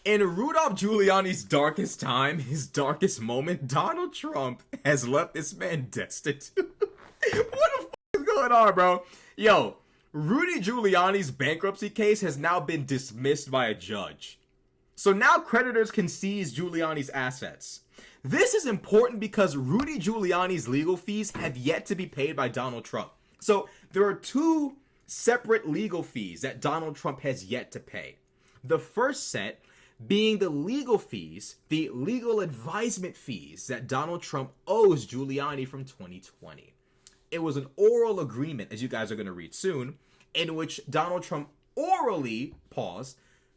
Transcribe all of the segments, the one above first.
In Rudolph Giuliani's darkest time, his darkest moment, Donald Trump has left this man destitute. What the fuck is going on, bro? Yo, Rudy Giuliani's bankruptcy case has now been dismissed by a judge. So now creditors can seize Giuliani's assets. This is important because Rudy Giuliani's legal fees have yet to be paid by Donald Trump. So there are two separate legal fees that Donald Trump has yet to pay. The first set being the legal fees, the legal advisement fees that Donald Trump owes Giuliani from 2020. It was an oral agreement, as you guys are going to read soon, in which Donald Trump orally,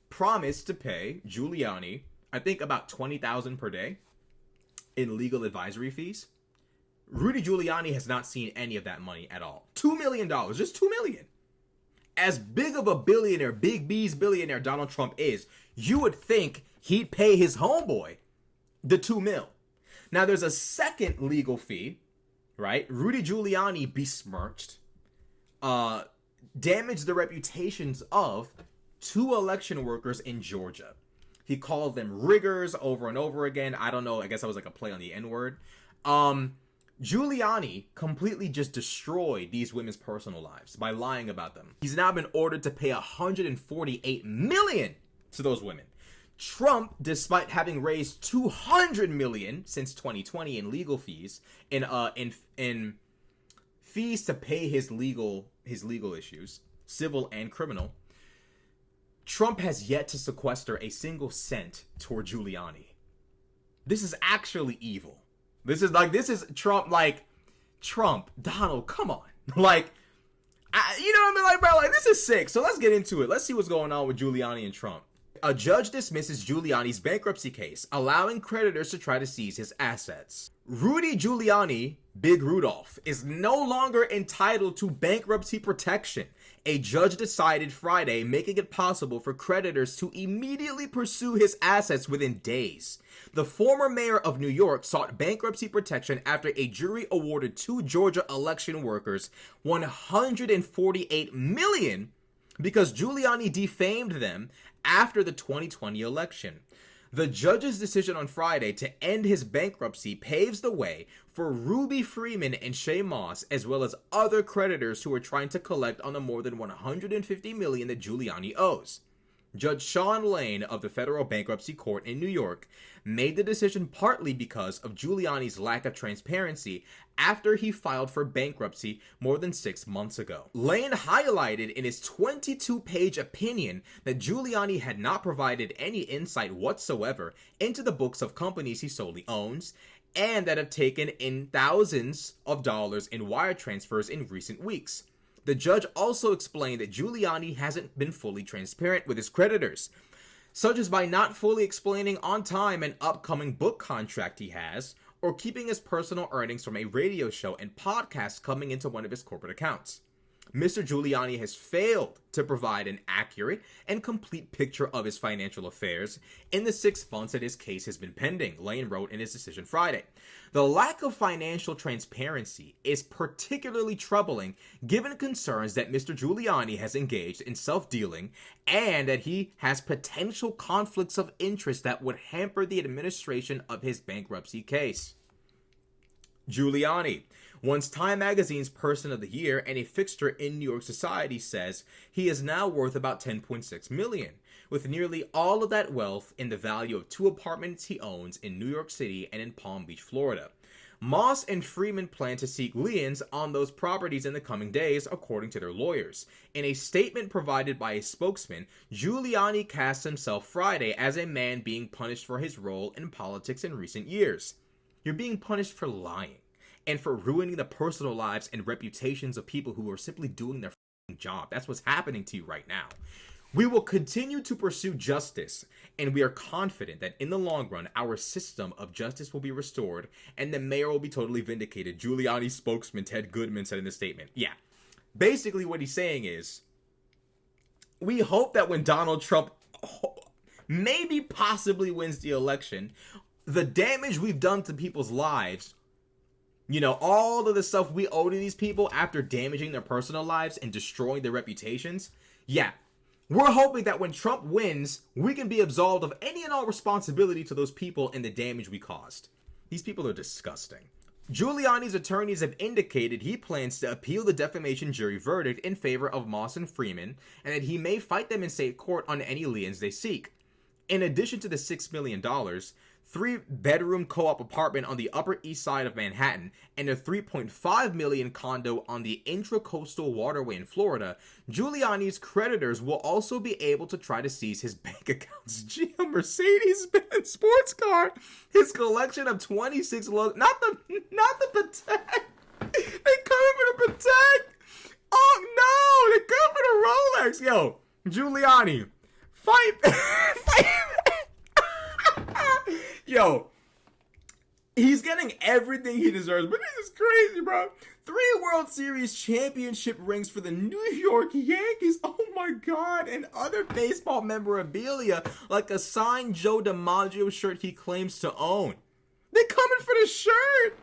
promised to pay Giuliani, I think about $20,000 per day in legal advisory fees. Rudy Giuliani has not seen any of that money at all. $2 million, just $2 million. As big of a billionaire, Big B's billionaire Donald Trump is, you would think he'd pay his homeboy the $2 million. Now there's a second legal fee, right? Rudy Giuliani besmirched, damaged the reputations of two election workers in Georgia. He called them riggers over and over again. I don't know. I guess that was like a play on the N-word. Giuliani completely just destroyed these women's personal lives by lying about them. He's now been ordered to pay $148 million to those women. Trump, despite having raised $200 million since 2020 in legal fees, in fees to pay his legal issues, civil and criminal, Trump has yet to sequester a single cent toward Giuliani. This is actually evil. This is Trump, Trump, Donald, come on. You know what I mean? Like, bro, this is sick. So let's get into it. Let's see what's going on with Giuliani and Trump. A judge dismisses Giuliani's bankruptcy case, allowing creditors to try to seize his assets. Rudy Giuliani, Big Rudolph, is no longer entitled to bankruptcy protection. A judge decided Friday, making it possible for creditors to immediately pursue his assets within days. The former mayor of New York sought bankruptcy protection after a jury awarded two Georgia election workers $148 million because Giuliani defamed them after the 2020 election. The judge's decision on Friday to end his bankruptcy paves the way for Ruby Freeman and Shay Moss, as well as other creditors who are trying to collect on the more than $150 million that Giuliani owes. Judge Sean Lane of the Federal Bankruptcy Court in New York made the decision partly because of Giuliani's lack of transparency after he filed for bankruptcy more than 6 months ago. Lane highlighted in his 22-page opinion that Giuliani had not provided any insight whatsoever into the books of companies he solely owns and that have taken in thousands of dollars in wire transfers in recent weeks. The judge also explained that Giuliani hasn't been fully transparent with his creditors, such as by not fully explaining on time an upcoming book contract he has, or keeping his personal earnings from a radio show and podcast coming into one of his corporate accounts. Mr. Giuliani has failed to provide an accurate and complete picture of his financial affairs in the 6 months that his case has been pending, Lane wrote in his decision Friday. The lack of financial transparency is particularly troubling given concerns that Mr. Giuliani has engaged in self-dealing and that he has potential conflicts of interest that would hamper the administration of his bankruptcy case. Giuliani, once Time Magazine's Person of the Year and a fixture in New York society, says he is now worth about $10.6 million, with nearly all of that wealth in the value of 2 apartments he owns in New York City and in Palm Beach, Florida. Moss and Freeman plan to seek liens on those properties in the coming days, according to their lawyers. In a statement provided by a spokesman, Giuliani cast himself Friday as a man being punished for his role in politics in recent years. You're being punished for lying and for ruining the personal lives and reputations of people who are simply doing their job. That's what's happening to you right now. We will continue to pursue justice, and we are confident that in the long run, our system of justice will be restored and the mayor will be totally vindicated, Giuliani's spokesman Ted Goodman said in the statement. Yeah, basically what he's saying is, we hope that when Donald Trump maybe possibly wins the election, the damage we've done to people's lives, all of the stuff we owe to these people after damaging their personal lives and destroying their reputations, yeah, We're hoping that when Trump wins, we can be absolved of any and all responsibility to those people and the damage we caused. These people are disgusting. Giuliani's attorneys have indicated he plans to appeal the defamation jury verdict in favor of Moss and Freeman, and that he may fight them in state court on any liens they seek. In addition to the $6 million, 3-bedroom co-op apartment on the Upper East Side of Manhattan, and a $3.5 million condo on the Intracoastal Waterway in Florida, Giuliani's creditors will also be able to try to seize his bank accounts, a Mercedes-Benz sports car, his collection of 26 not the Patek. They come for the Patek. Oh no, they come for the Rolex. Yo, Giuliani, fight. Yo, he's getting everything he deserves, but this is crazy, bro. 3 World Series championship rings for the New York Yankees. Oh my God. And other baseball memorabilia, like a signed Joe DiMaggio shirt he claims to own. They coming for the shirt.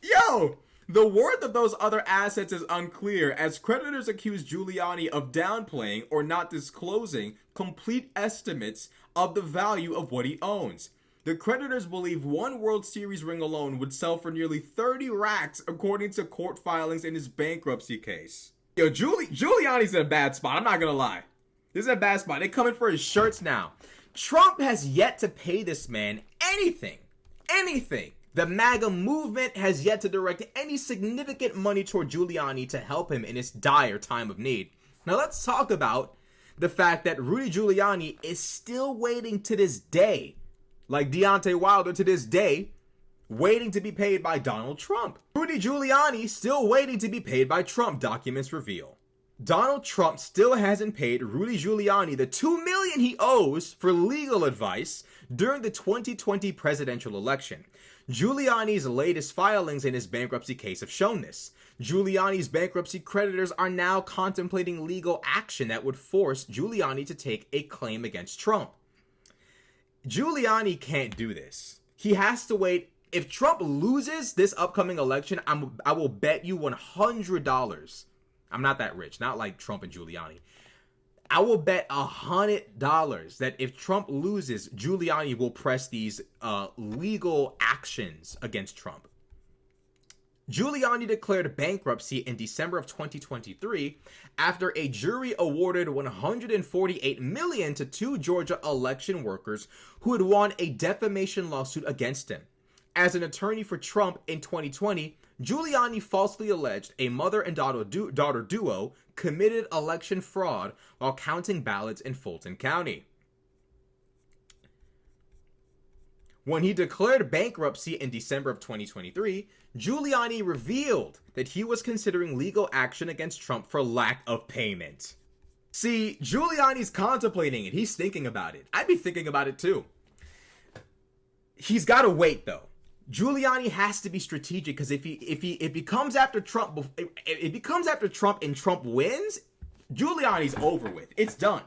Yo, the worth of those other assets is unclear, as creditors accuse Giuliani of downplaying or not disclosing complete estimates of the value of what he owns. The creditors believe 1 World Series ring alone would sell for nearly 30 racks, according to court filings in his bankruptcy case. Yo, Giuliani's in a bad spot. I'm not gonna lie. This is a bad spot. They're coming for his shirts now. Trump has yet to pay this man anything. Anything. The MAGA movement has yet to direct any significant money toward Giuliani to help him in his dire time of need. Now let's talk about the fact that Rudy Giuliani is still waiting to this day, like Deontay Wilder to this day, waiting to be paid by Donald Trump. Rudy Giuliani still waiting to be paid by Trump, documents reveal. Donald Trump still hasn't paid Rudy Giuliani the $2 million he owes for legal advice during the 2020 presidential election. Giuliani's latest filings in his bankruptcy case have shown this. Giuliani's bankruptcy creditors are now contemplating legal action that would force Giuliani to take a claim against Trump. Giuliani can't do this. He has to wait. If Trump loses this upcoming election, I will bet you $100. I'm not that rich, not like Trump and Giuliani. I will bet $100 that if Trump loses, Giuliani will press these legal actions against Trump. Giuliani declared bankruptcy in December of 2023 after a jury awarded $148 million to 2 Georgia election workers who had won a defamation lawsuit against him. As an attorney for Trump in 2020, Giuliani falsely alleged a mother and daughter duo committed election fraud while counting ballots in Fulton County. When he declared bankruptcy in December of 2023, Giuliani revealed that he was considering legal action against Trump for lack of payment. See, Giuliani's contemplating it. He's thinking about it. I'd be thinking about it too. He's got to wait though. Giuliani has to be strategic, because if he comes after Trump, if he comes after Trump and Trump wins, Giuliani's over with. It's done.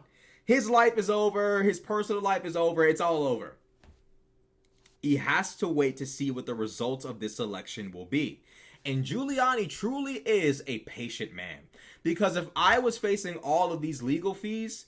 His life is over. His personal life is over. It's all over. He has to wait to see what the results of this election will be. And Giuliani truly is a patient man, because if I was facing all of these legal fees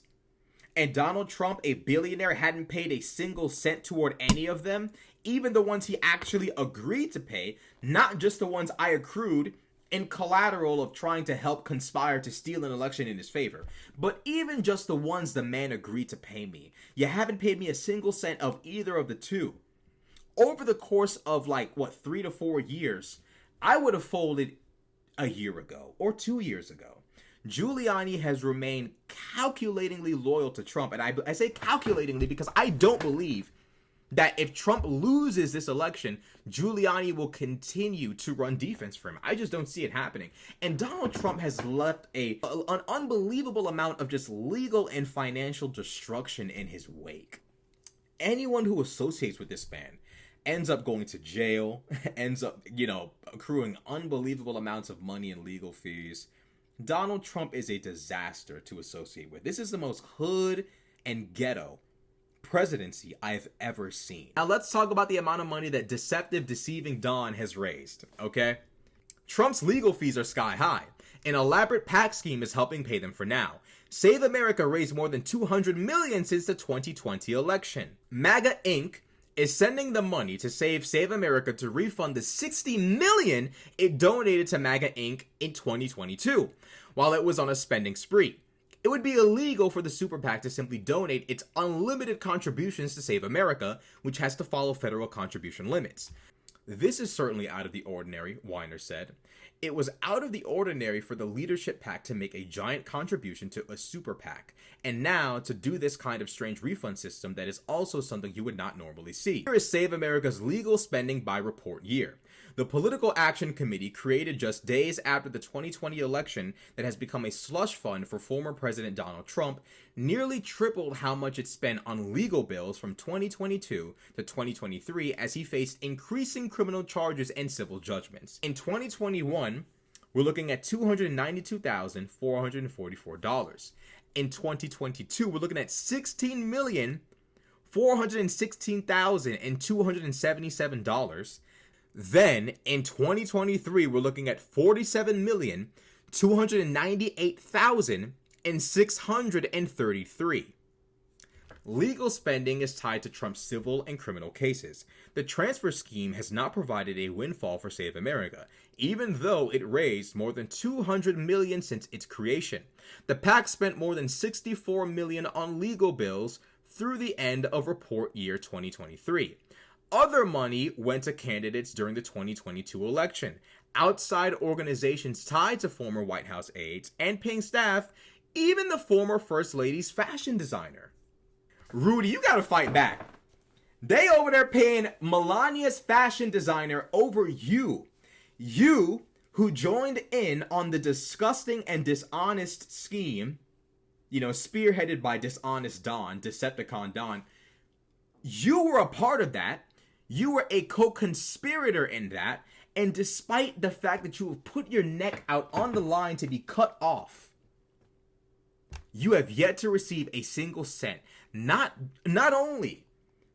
and Donald Trump, a billionaire, hadn't paid a single cent toward any of them, even the ones he actually agreed to pay, not just the ones I accrued in collateral of trying to help conspire to steal an election in his favor, but even just the ones the man agreed to pay me, you haven't paid me a single cent of either of the two. Over the course of 3 to 4 years, I would have folded a year ago or 2 years ago. Giuliani has remained calculatingly loyal to Trump. And I say calculatingly because I don't believe that if Trump loses this election, Giuliani will continue to run defense for him. I just don't see it happening. And Donald Trump has left an unbelievable amount of just legal and financial destruction in his wake. Anyone who associates with this man ends up going to jail, ends up, accruing unbelievable amounts of money in legal fees. Donald Trump is a disaster to associate with. This is the most hood and ghetto presidency I've ever seen. Now let's talk about the amount of money that deceptive, deceiving Don has raised, okay? Trump's legal fees are sky high. An elaborate PAC scheme is helping pay them for now. Save America raised more than $200 million since the 2020 election. MAGA Inc. is sending the money to Save America to refund the $60 million it donated to MAGA Inc. in 2022, while it was on a spending spree. It would be illegal for the super PAC to simply donate its unlimited contributions to Save America, which has to follow federal contribution limits. This is certainly out of the ordinary, Weiner said. It was out of the ordinary for the leadership PAC to make a giant contribution to a super PAC, and now to do this kind of strange refund system that is also something you would not normally see. Here is Save America's legal spending by report year. The Political Action Committee, created just days after the 2020 election that has become a slush fund for former President Donald Trump, nearly tripled how much it spent on legal bills from 2022 to 2023 as he faced increasing criminal charges and civil judgments. In 2021, we're looking at $292,444. In 2022, we're looking at $16,416,277. Then, in 2023, we're looking at $47,298,633. Legal spending is tied to Trump's civil and criminal cases. The transfer scheme has not provided a windfall for Save America, even though it raised more than $200 million since its creation. The PAC spent more than $64 million on legal bills through the end of report year 2023. Other money went to candidates during the 2022 election, outside organizations tied to former White House aides and paying staff, even the former First Lady's fashion designer. Rudy, you gotta fight back. They over there paying Melania's fashion designer over you. You, who joined in on the disgusting and dishonest scheme, spearheaded by dishonest Don, Decepticon Don. You were a part of that. You were a co-conspirator in that, and despite the fact that you have put your neck out on the line to be cut off, you have yet to receive a single cent. Not only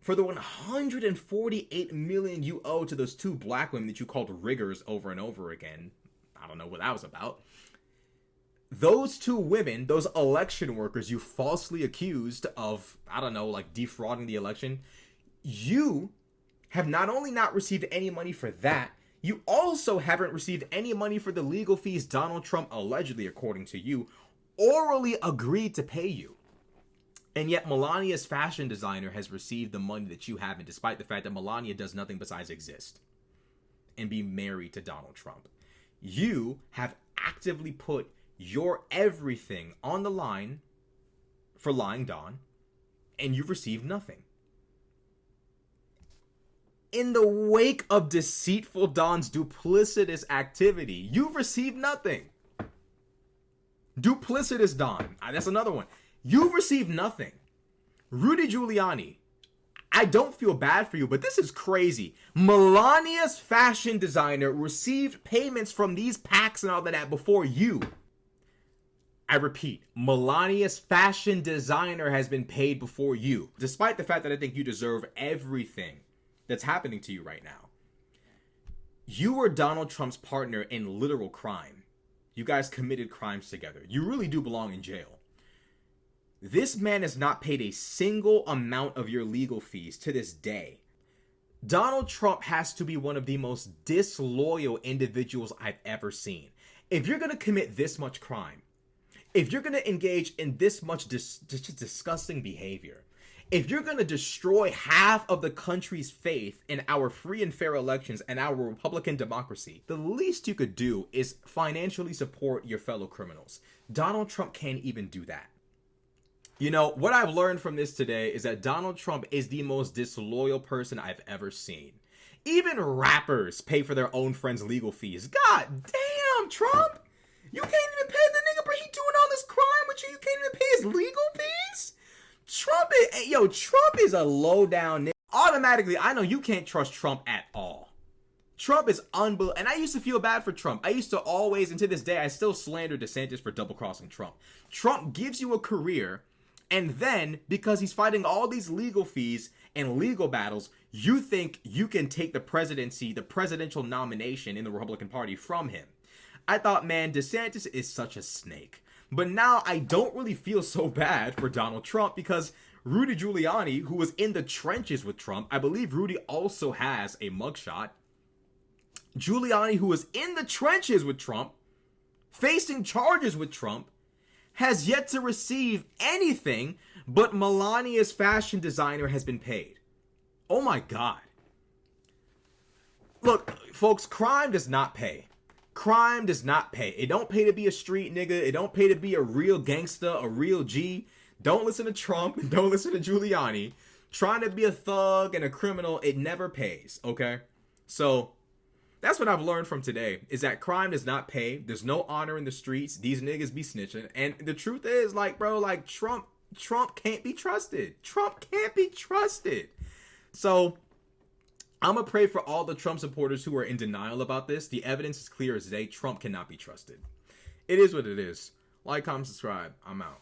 for the $148 million you owe to those two black women that you called riggers over and over again. I don't know what that was about. Those two women, those election workers you falsely accused of, defrauding the election, you have not only not received any money for that, you also haven't received any money for the legal fees Donald Trump allegedly, according to you, orally agreed to pay you. And yet Melania's fashion designer has received the money that you haven't, despite the fact that Melania does nothing besides exist and be married to Donald Trump. You have actively put your everything on the line for lying Don, and you've received nothing. In the wake of deceitful Don's duplicitous activity, you've received nothing. Duplicitous Don. That's another one. You've received nothing. Rudy Giuliani, I don't feel bad for you, but this is crazy. Melania's fashion designer received payments from these PACs and all that before you. I repeat, Melania's fashion designer has been paid before you, despite the fact that I think you deserve everything that's happening to you right now. You were Donald Trump's partner in literal crime. You guys committed crimes together. You really do belong in jail. This man has not paid a single amount of your legal fees to this day. Donald Trump has to be one of the most disloyal individuals I've ever seen. If you're going to commit this much crime, if you're going to engage in this much disgusting behavior, if you're going to destroy half of the country's faith in our free and fair elections and our Republican democracy, the least you could do is financially support your fellow criminals. Donald Trump can't even do that. You know, what I've learned from this today is that Donald Trump is the most disloyal person I've ever seen. Even rappers pay for their own friends' legal fees. God damn, Trump! You can't even pay the nigga, but he doing all this crime with you. You can't even pay his legal fees? Trump is a low down nigga. Automatically, I know you can't trust Trump at all. Trump is unbelievable. And I used to feel bad for Trump. I used to always, and to this day, I still slander DeSantis for double crossing Trump. Trump gives you a career, and then, because he's fighting all these legal fees and legal battles, you think you can take the presidency, the presidential nomination in the Republican Party from him. I thought, man, DeSantis is such a snake. But now I don't really feel so bad for Donald Trump because Rudy Giuliani, who was in the trenches with Trump, I believe Rudy also has a mugshot. Giuliani, who was in the trenches with Trump, facing charges with Trump, has yet to receive anything but Melania's fashion designer has been paid. Oh my God. Look, folks, crime does not pay. Crime does not pay. It don't pay to be a street nigga. It don't pay to be a real gangster, a real G. Don't listen to Trump and don't listen to Giuliani. Trying to be a thug and a criminal, it never pays, okay? So that's what I've learned from today, is that crime does not pay. There's no honor in the streets. These niggas be snitching. And the truth is, like, bro, like, Trump can't be trusted. Trump can't be trusted. So I'm going to pray for all the Trump supporters who are in denial about this. The evidence is clear as day. Trump cannot be trusted. It is what it is. Like, comment, subscribe. I'm out.